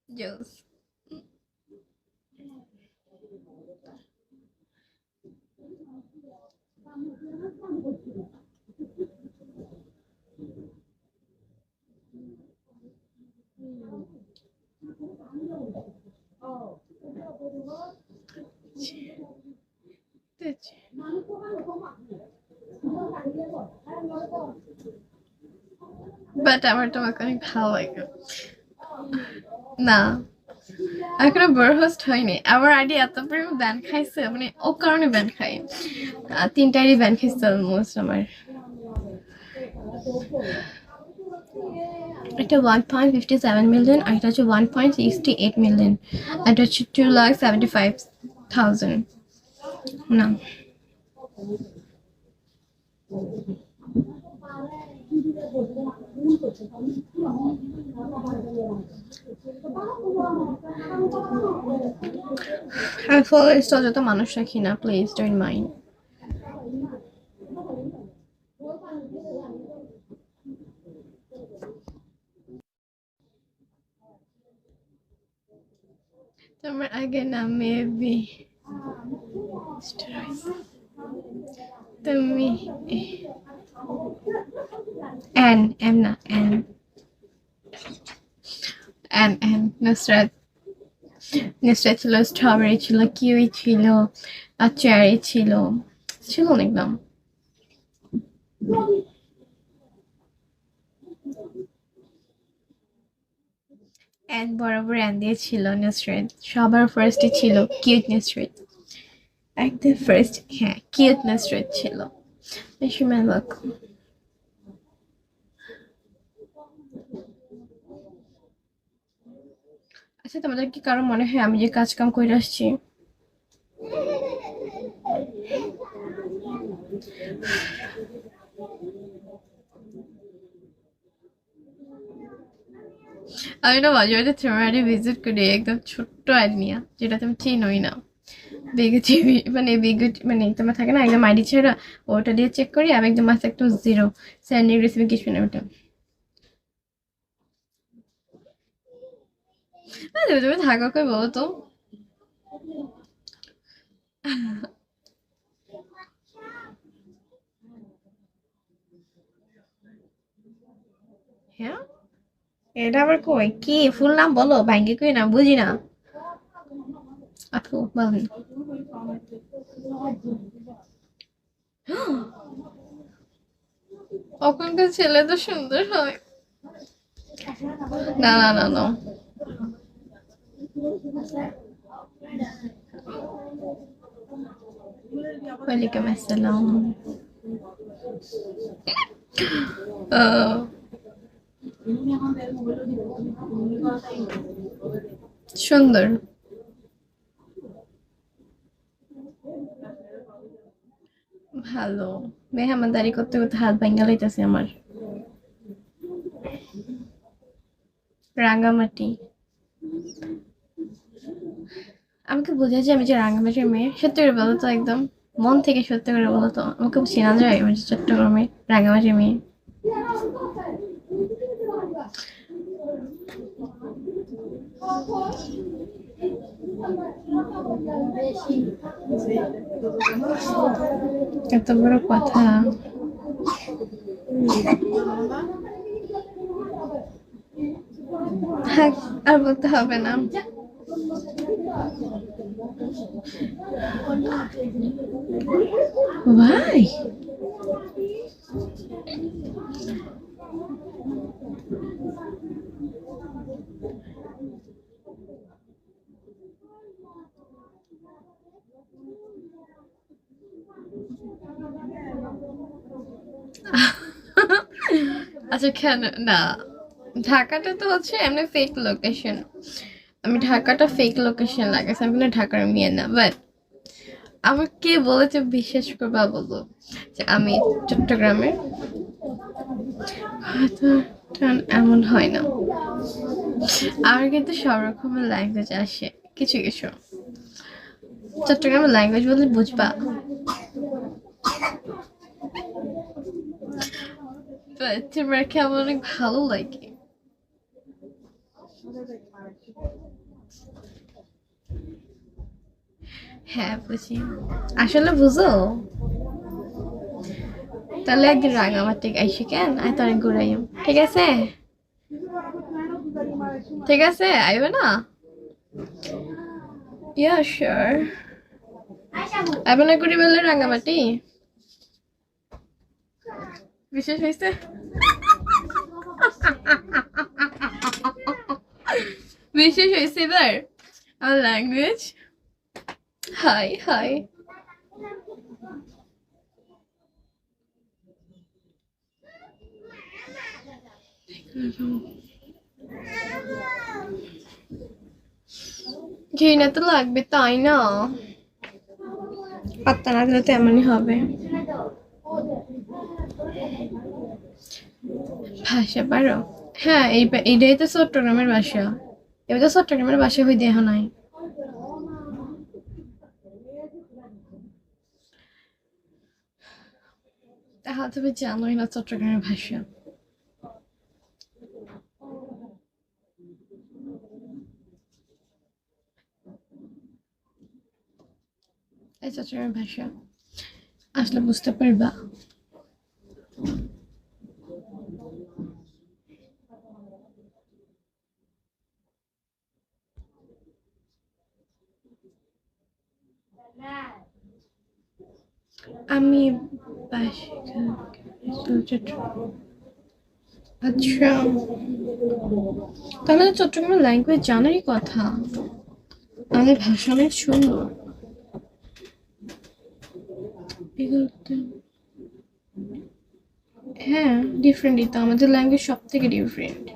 Juice. But আমার তোমাকে অনেক ভালো লাগে না এখনো বড় হোস্ট হয়নি আমার আইডি এত পরিমাণ ব্যান খাইছে মানে ও কারণে ব্যান খাই তিনটারই ব্যান খাইছে অলমোস্ট আমার এটা 1.57 মিলিয়ন আর এটা হচ্ছে 1.68 মিলিয়ন এটা হচ্ছে 2,75,000 না আর ফলোয়ার্স যত মানুষ রাখি না প্লিজ ডোন্ট মাইন্ড তোমার আগে না মেবি তুমি এন এম না এন এন নুসরাত নুসরাত ছিল স্ট্রবেরি ছিল কিউই ছিল আর চেরি ছিল ছিল অনেক নাম এন বরাবর এন দিয়ে ছিল নুসরাত সবার ফার্স্টে ছিল কিউট নুসরাত একদম ফার্স্ট হ্যাঁ কিউট নুসরাত ছিল বেশি মেলাক আচ্ছা তোমাদের কি কারো মনে হয় আমি যে কাজ কাম করে আসছি আমি না মাঝে মাঝে তোমার আইডি ভিজিট করি একদম ছোট্ট আইডি নিয়ে যেটা তুমি চিনোই না বিগ মানে বিগ মানে তোমার থাকে না একদম আইডি ছেড়া ওটা দিয়ে চেক করি আমি একদম মাস একটু জিরো স্যান্ডিং রেসিপি কিছু না ওটা তুমি থাকা কই বলো তো হ্যাঁ এটা আবার কই কি ফুল নাম বলো ভাঙ্গে কই না বুঝি না আপু বলেন ওখানকার ছেলে তো সুন্দর হয় না না না না ওয়ালাইকুম আসসালাম সুন্দর ভালো মেহমানদারি করতে করতে হাত ভাঙ্গা লইতেছে আমার রাঙ্গামাটি আমাকে বোঝা যায় আমি যে রাঙ্গামাটির মেয়ে সত্যি করে বলো তো একদম মন থেকে সত্যি করে বলো তো আমাকে চেনা যায় আমি যে চট্টগ্রামে রাঙ্গামাটির মেয়ে এত বড় কথা থাক আর বলতে হবে না Why? আচ্ছা কেন না ঢাকাটা তো হচ্ছে এমনি ফেক লোকেশন আমি ঢাকাটা ফেক লোকেশন লাগাইছি আমি কিন্তু ঢাকার মেয়ে না বাট আমার কে বলেছে বিশ্বাস করবা বলো যে আমি চট্টগ্রামে হয়তো এমন হয় না আমার কিন্তু সব রকমের ল্যাঙ্গুয়েজ আসে কিছু কিছু চট্টগ্রামের ল্যাঙ্গুয়েজ বললে বুঝবা তোমার কি আমার অনেক ভালো লাগে হ্যাঁ বুঝি, আসলে বুঝো, তাহলে একদিন রাঙামাটি আইসি কেন আয় তার ঘুরাইম, ঠিক আছে? ঠিক আছে, আইবে না? Yeah sure. আইবে না ঘুরি বললে রাঙামাটি? বিশেষ হয়েছে? বিশেষ হয়েছে এবার আমার ল্যাঙ্গুয়েজ? High high. ঘৃণা তো লাগবে তাই না? পাত্তা না দিলে তো এমনই হবে। ভাষা পারো? হ্যাঁ, এইটাই তো চট্টগ্রামের ভাষা। এবার তো চট্টগ্রামের ভাষা হই দেহ নাই। তাহলে তুমি জানোই না চট্টগ্রামের ভাষা। এই চট্টগ্রামের ভাষা আসলে বুঝতে পারবা। আমি আচ্ছা, তাহলে তো চট্টগ্রামের ল্যাঙ্গুয়েজ জানারই কথা। আমাদের ভাষা অনেক সুন্দর। হ্যাঁ, ডিফারেন্টই তো, আমাদের ল্যাঙ্গুয়েজ সব থেকে ডিফারেন্ট।